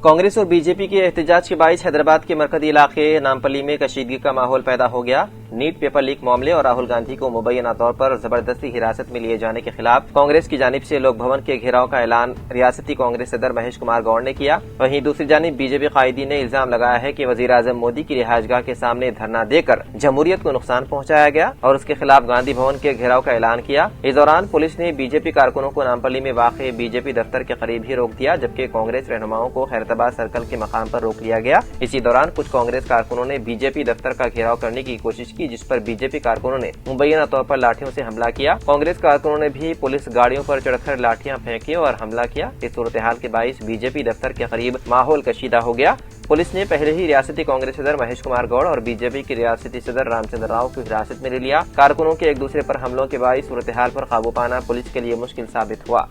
कांग्रेस और बीजेपी के एहतजाज के बाईस हैदराबाद के मरकजी इलाके नामपल्ली में कशीदगी का माहौल पैदा हो गया। नीट पेपर लीक मामले और राहुल गांधी को मुबैना तौर पर जबरदस्ती हिरासत में लिए जाने के खिलाफ कांग्रेस की जानिब से लोक भवन के घेराव का ऐलान रियासती कांग्रेस सदर महेश कुमार गौड़ ने किया। वहीं दूसरी जानिब बीजेपी कायदीन ने इल्जाम लगाया है कि वजीर आजम मोदी की रिहाइशगाह के सामने धरना देकर जमहूरियत को नुकसान पहुंचाया गया और उसके खिलाफ गांधी भवन के घेराव का ऐलान किया। इस दौरान पुलिस ने बीजेपी कारकुनों को नामपल्ली में वाक़ बीजेपी दफ्तर के करीब ही रोक दिया, जबकि कांग्रेस रहनुमाओं को खैरताबाद सर्कल के मकाम पर रोक लिया गया। इसी दौरान कुछ कांग्रेस कारकुनों ने बीजेपी दफ्तर का घेराव करने की कोशिश की, जिस पर बीजेपी कारकुनों ने मुबैना तौर पर लाठियों से हमला किया। कांग्रेस कारकुनों ने भी पुलिस गाड़ियों पर चढ़कर लाठियां फेंकी और हमला किया। इस सूरत-ए-हाल के बाईस बीजेपी दफ्तर के करीब माहौल कशीदा हो गया। पुलिस ने पहले ही रियासती कांग्रेस सदर महेश कुमार गौड़ और बीजेपी के रियासती सदर रामचंद्र राव को हिरासत में ले लिया। कारकुनों के एक दूसरे पर हमलों के बाईस सूरत-ए-हाल पर काबू पाना पुलिस के लिए मुश्किल साबित हुआ।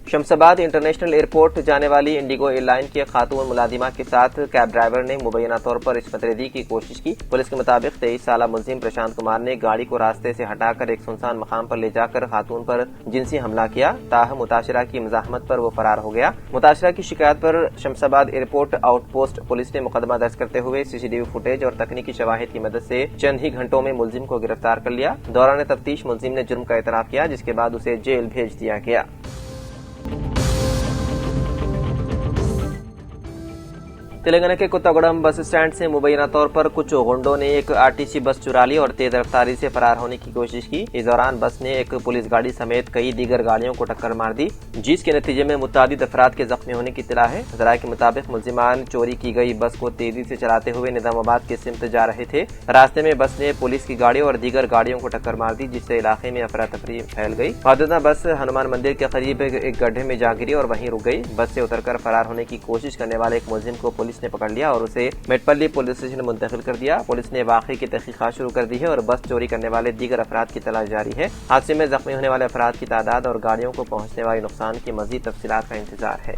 शमशाबाद इंटरनेशनल एयरपोर्ट जाने वाली इंडिगो एयरलाइन के खातून मुलाजिमा के साथ कैब ड्राइवर ने मुबैना तौर पर इश्मत रेजी की कोशिश की। पुलिस के मुताबिक 23 साला मुलजिम प्रशांत कुमार ने गाड़ी को रास्ते से हटाकर एक सुनसान मकाम पर ले जाकर खातून पर जिनसी हमला किया। ताहम मुताशिरा की मज़ाहमत पर वो फरार हो गया। मुताशिरा की शिकायत पर शमशाबाद एयरपोर्ट आउटपोस्ट पुलिस ने मुकदमा दर्ज करते हुए सीसीटीवी फुटेज और तकनीकी शवाहिद की मदद से चंद ही घंटों में मुलजिम को गिरफ्तार कर लिया। दौरान तफ्तीश मुलजिम ने जुर्म का इतराफ किया, जिसके बाद उसे जेल भेज दिया गया। तेलंगाना के कुत्तागुड़म बस स्टैंड से मुबैना तौर पर कुछ गुंडों ने एक आरटीसी बस चुरा ली और तेज रफ्तारी से फरार होने की कोशिश की। इस दौरान बस ने एक पुलिस गाड़ी समेत कई दीगर गाड़ियों को टक्कर मार दी, जिसके नतीजे में मुतादिद अफराद के जख्मी होने की इत्तला है। ज़राए के मुताबिक मुलजिमान चोरी की गई बस को तेजी से चलाते हुए निजामाबाद की सिमत जा रहे थे। रास्ते में बस ने पुलिस की गाड़ी और दीगर गाड़ियों को टक्कर मार दी, जिससे इलाके में अफरा तफरी फैल गई। हादसा बस हनुमान मंदिर के करीब एक गड्ढे में जा गिरी और वहीं रुक गई। बस से उतरकर फरार होने की कोशिश करने वाले एक मुलजिम को पुलिस ने पकड़ लिया और उसे मेटपल्ली पुलिस स्टेशन मुंतकिल कर दिया। पुलिस ने वाक़े की तहकीकात शुरू कर दी है और बस चोरी करने वाले दीगर अफराद की तलाश जारी है। हादसे में जख्मी होने वाले अफराद की तादाद और गाड़ियों को पहुंचने वाले नुकसान की मज़ीद तफसीलात का इंतजार है।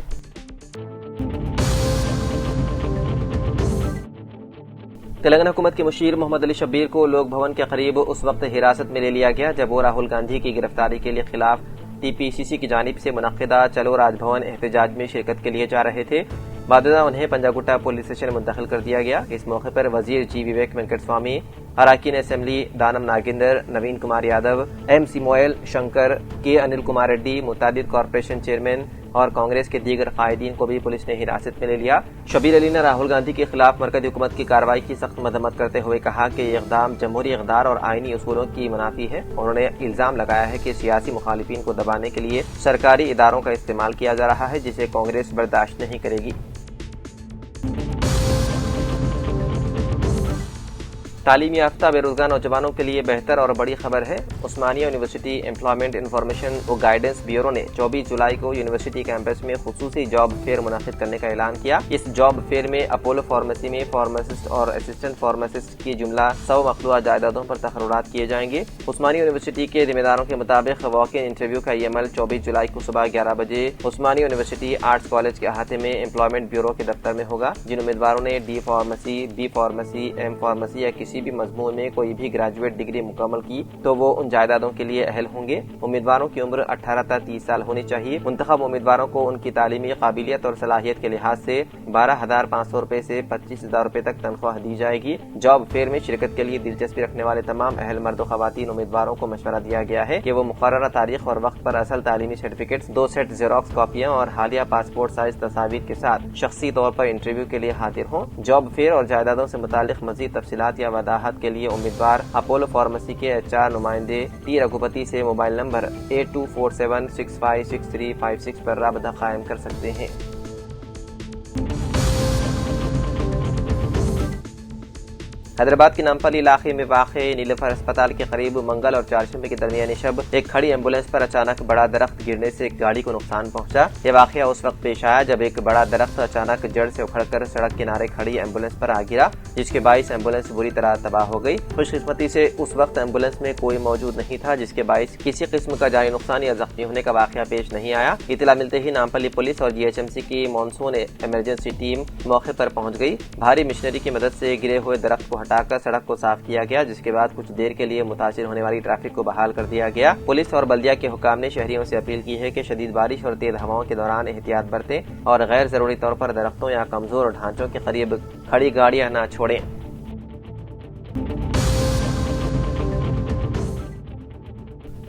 तेलंगाना हुकूमत के मुशीर मोहम्मद अली शब्बीर को लोक भवन के करीब उस वक्त हिरासत में ले लिया गया जब वो राहुल गांधी की गिरफ्तारी के लिए खिलाफ टीपीसीसी की जानिब से मुनक्किदा चलो राजभवन एहतजाज में शिरकत के लिए जा रहे थे। बाददा उन्हें पंजागुट्टा पुलिस स्टेशन मुंतकिल कर दिया गया। इस मौके पर वजीर जी विवेक वेंकट स्वामी, अराकीन असेंबली दानम नागेंदर, नवीन कुमार यादव, MC मोयल, शंकर, के अनिल कुमार रेड्डी, मुतादिद कॉरपोरेशन चेयरमैन और कांग्रेस के दीगर कायदीन को भी पुलिस ने हिरासत में ले लिया। शब्बीर अली ने राहुल गांधी के खिलाफ मरकजी हुकूमत की कार्रवाई की सख्त मजम्मत करते हुए कहा कि ये इक़दाम जमहूरी इक़दार और आईनी उसूलों की मुनाफी है। उन्होंने इल्जाम लगाया है कि सियासी मुखालिफिन को दबाने के लिए सरकारी इदारों का इस्तेमाल किया जा रहा है, जिसे कांग्रेस बर्दाश्त नहीं करेगी। तालीम याफ्ता बेरोजगार नौजवानों के लिए बेहतर और बड़ी खबर है। उस्मानिया यूनिवर्सिटी एम्प्लॉयमेंट इंफॉर्मेशन व गाइडेंस ब्यूरो ने 24 जुलाई को यूनिवर्सिटी कैंपस में खुसूसी जॉब फेयर मुनाकिद करने का ऐलान किया। इस जॉब फेयर में अपोलो फार्मेसी में फार्मासिस्ट और असिस्टेंट फार्मासिस्ट की जुमला 100 मखलूआ जायदादों पर तकर्रुरात किए जाएंगे। उस्मानिया यूनिवर्सिटी के जिम्मेदारों के मुताबिक वॉक-इन इंटरव्यू का ये अमल 24 जुलाई को सुबह 11 बजे उस्मानिया यूनिवर्सिटी आर्ट्स कॉलेज के अहाते में एम्प्लॉयमेंट ब्यूरो के दफ्तर में होगा। जिन उम्मीदवारों ने D pharmacy, B pharmacy, M pharmacy या किसी भी मजमून में कोई भी ग्रेजुएट डिग्री मुकम्मल की तो वो उन जायदादों के लिए अहल होंगे। उम्मीदवारों की उम्र 18 से 30 साल होनी चाहिए। मुंतखब उम्मीदवारों को उनकी तालीमी काबिलियत और सलाहियत के लिहाज से 12,500 रुपए से 25,000 रुपए तक तनख्वाह दी जाएगी। जॉब फेयर में शिरकत के लिए दिलचस्पी रखने वाले तमाम अहल मर्द और खवातीन उम्मीदवारों को मशवरा दिया गया है कि वो मुकर्ररा तारीख और वक्त पर असल तालीमी सर्टिफिकेट्स, 2 सेट जेरोक्स कॉपियां और हालिया पासपोर्ट साइज तस्वीर के साथ शख्सी तौर पर इंटरव्यू के लिए हाजिर हों। जॉब फेयर और जायदादों से मुतालिक मजीद तफसीलात या वदाहत के लिए उम्मीदवार अपोलो फार्मेसी के HR नुमाइंदे T रघुपति से मोबाइल नंबर 8247656356 पर राबता कायम कर सकते हैं। हैदराबाद के नामपल्ली इलाके में वाक़े नीलफर अस्पताल के करीब मंगल और चारशंबे के दरमियानी शब एक खड़ी एम्बुलेंस पर अचानक बड़ा दरख्त गिरने से एक गाड़ी को नुकसान पहुंचा। यह वाक़या उस वक्त पेश आया जब एक बड़ा दरख्त अचानक जड़ से उखड़कर सड़क किनारे खड़ी एम्बुलेंस पर आ गिरा, जिसके बाइस एम्बुलेंस बुरी तरह तबाह हो गई। खुशकिस्मती से उस वक्त एम्बुलेंस में कोई मौजूद नहीं था, जिसके बाइस किसी किस्म का जानी नुकसान या जख्मी होने का वाक़या पेश नहीं आया। इतला मिलते ही नामपल्ली पुलिस और GHMC की मानसून इमरजेंसी टीम मौके पर पहुंच गई। भारी मशीनरी की मदद से गिरे हुए दरख्त को हटा कर सड़क को साफ किया गया, जिसके बाद कुछ देर के लिए मुतासिर होने वाली ट्रैफिक को बहाल कर दिया गया। पुलिस और बल्दिया के हुक्काम ने शहरियों से अपील की है कि शदीद बारिश और तेज हवाओं के दौरान एहतियात बरतें और गैर जरूरी तौर पर दरख्तों या कमजोर ढांचों के करीब खड़ी गाड़ियां न छोड़ें।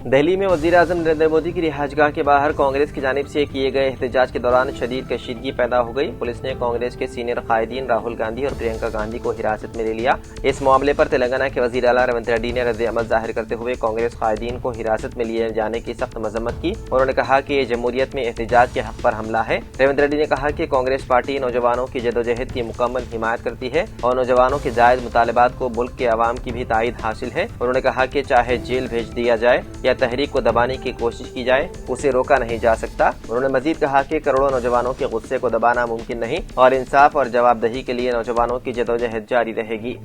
दिल्ली में वज़ीर-ए-आज़म नरेंद्र मोदी की रिहाजगाह के बाहर कांग्रेस की जानिब से किए गए एहतजाज के दौरान शदीद कशीदगी पैदा हो गई। पुलिस ने कांग्रेस के सीनियर कायदीन राहुल गांधी और प्रियंका गांधी को हिरासत में ले लिया। इस मामले पर तेलंगाना के वज़ीर आला रेवंत रेड्डी ने रद्द-ए-अमल जाहिर करते हुए कांग्रेस कायदीन को हिरासत में लिए जाने की सख्त मजम्मत की। उन्होंने कहा कि ये जमहूरियत में एहतजाज के हक पर हमला है। रेवंत रेड्डी ने कहा कि कांग्रेस पार्टी नौजवानों की जदोजहद की मुकम्मल हिमायत करती है और नौजवानों के जायज मुतालबात को मुल्क के अवाम की भी तायीद हासिल है। उन्होंने कहा कि चाहे जेल भेज दिया जाए या तहरीक को दबाने की कोशिश की जाए, उसे रोका नहीं जा सकता। उन्होंने मजीद कहा कि करोड़ों नौजवानों के गुस्से को दबाना मुमकिन नहीं और इंसाफ और जवाबदेही के लिए नौजवानों की जदोजहद जारी रहेगी।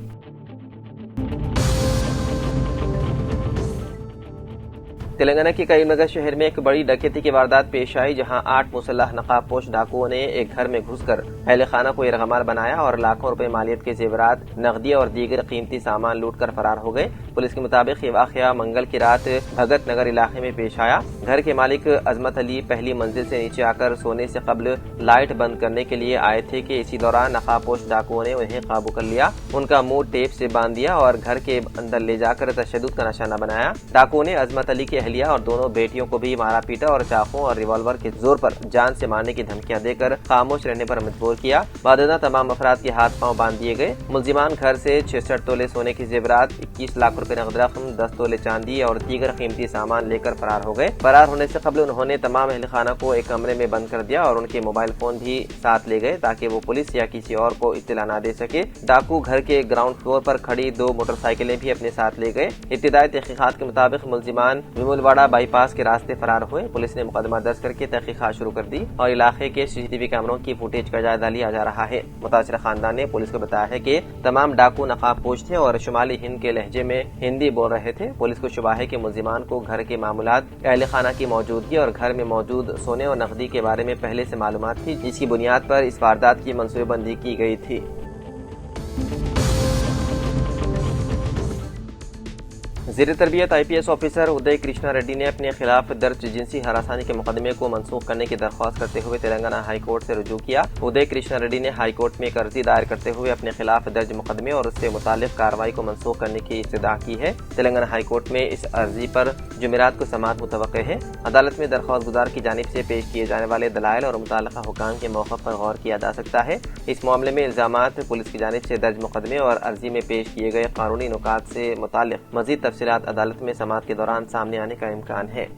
तेलंगाना के करीमनगर शहर में एक बड़ी डकैती की वारदात पेश आई, जहां 8 मुसल्लह नकाबपोश डाकुओं ने एक घर में घुसकर अहले खाना को यरगमाल बनाया और लाखों रुपए मालियत के जेवरात, नकदी और दीगर कीमती सामान लूट कर फरार हो गए। पुलिस के मुताबिक ये वाकया मंगल की रात भगत नगर इलाके में पेश आया। घर के मालिक अजमत अली पहली मंजिल से नीचे आकर सोने से कबल लाइट बंद करने के लिए आए थे कि इसी दौरान नकाबपोश डाकुओं ने उन्हें काबू कर लिया। उनका मुंह टेप से बांध दिया और घर के अंदर ले जाकर तशद्दुद का निशाना बनाया। डाकुओं ने अजमत अली के अहलिया और दोनों बेटियों को भी मारा पीटा और चाकू और रिवॉल्वर के जोर पर जान से मारने की धमकियां देकर खामोश रहने पर मजबूर किया। बादशाह तमाम अफराद के हाथ पांव बांध दिए गए। मुलजिमान घर से 66 तोले सोने की जेवरात, 21 लाख रुपए नगद रकम, 10 तोले चांदी और दीगर कीमती सामान लेकर फरार हो गए। फरार होने से कबल उन्होंने तमाम अहले खाना को एक कमरे में बंद कर दिया और उनके मोबाइल फोन भी साथ ले गए ताकि वो पुलिस या किसी और को इत्तला न दे सके। डाकू घर के ग्राउंड फ्लोर पर खड़ी 2 मोटरसाइकिलें भी अपने साथ ले गए। इब्तिदाई तहकीकात के मुताबिक मुलजिमान विमुलवाड़ा बाईपास के रास्ते फरार हुए। पुलिस ने मुकदमा दर्ज करके तहकीकात शुरू कर दी और इलाके के सीसीटीवी कैमरों की फुटेज का जायजा लिया जा रहा है। मुतासिर खानदान ने पुलिस को बताया है कि तमाम डाकू नकाबपोश थे और शुमाली हिंद के लहजे में हिंदी बोल रहे थे। पुलिस को शुबा है कि मुलजिमान को घर के मामूलात, अहले खाना की मौजूदगी और घर में मौजूद सोने और नकदी के बारे में पहले से मालूमात थी, जिसकी बुनियाद पर इस वारदात की मंसूबेबंदी की गई थी। ज़ेर तरबियत IPS ऑफिसर उदय कृष्णा रेड्डी ने अपने खिलाफ दर्ज जिनसी हरासानी के मुकदमे को मनसूख करने की दरख्वास्त करते हुए तेलंगाना हाई कोर्ट से रुजू किया। उदय कृष्णा रेड्डी ने हाई कोर्ट में एक अर्जी दायर करते हुए अपने खिलाफ दर्ज मुकदमे और उससे मुतालिक कार्रवाई को मनसूख करने की इस्तदा की है। तेलंगाना हाई कोर्ट में इस अर्जी पर जुमेरात को समाअत मुतवक्के है। अदालत में दरख्वास्त गुजार की जानिब से पेश किए जाने वाले दलाइल और मुताल्लिका हुकाम के मौक़िफ़ पर गौर किया जा सकता है। इस मामले में इल्ज़ामात, पुलिस की जानिब से दर्ज मुकदमे और अर्जी में पेश किए गए कानूनी नुकात से मुताल्लिक मज़ीद तफसीलात अदालत में समाअत के दौरान सामने आने का इम्कान है।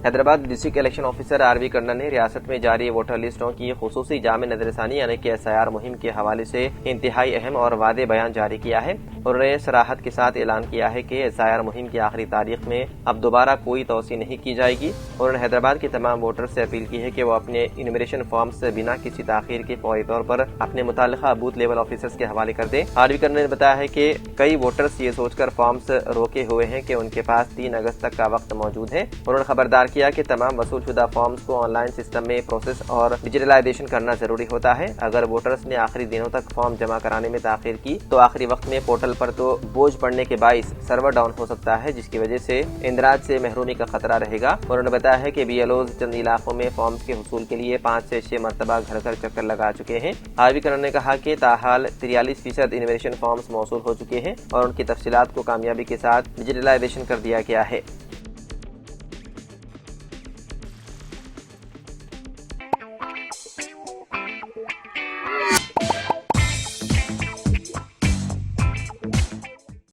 Hyderabad district election officer RV Karnan ने रियासत में जारी वोटर लिस्टों की खुसूसी जामे नजरसानी यानी कि SIR मुहिम के हवाले से इंतहाई अहम और वादे बयान जारी किया है। उन्होंने सराहत के साथ ऐलान किया है कि SIR मुहिम की आखिरी तारीख में अब दोबारा कोई तोसी नहीं की जाएगी। उन्होंने हैदराबाद के तमाम वोटर्स से अपील की है कि वो अपने इन्यूमरेशन फॉर्म्स बिना किसी ताखीर के फौरी तौर पर अपने मुताल्लिका बूथ लेवल ऑफिसर्स के हवाले कर दें। RV कर्णन ने बताया है कि कई वोटर्स ये सोचकर फॉर्म्स रोके हुए हैं कि उनके पास 3 अगस्त तक का वक्त मौजूद है। उन्होंने खबरदार किया कि तमाम वसूलशुदा फॉर्म्स को ऑनलाइन सिस्टम में प्रोसेस और डिजिटलाइजेशन करना जरूरी होता है। अगर वोटर्स ने आखिरी दिनों तक फॉर्म जमा कराने में ताखीर की तो आखिरी वक्त में पोर्टल पर तो बोझ पड़ने के बाइस सर्वर डाउन हो सकता है, जिसकी वजह से इंदराज से महरूमी का खतरा रहेगा। उन्होंने बताया है कि BLOs चंद इलाकों में फॉर्म्स के हुसूल के लिए 5 से 6 मरतबा घर घर चक्कर लगा चुके हैं। RV कर्णन ने कहा कि ताहाल 43% इन्वेशन फॉर्म्स मौसूल हो चुके हैं और उनकी तफसीलात को कामयाबी के साथ डिजिटलाइजेशन कर दिया गया है।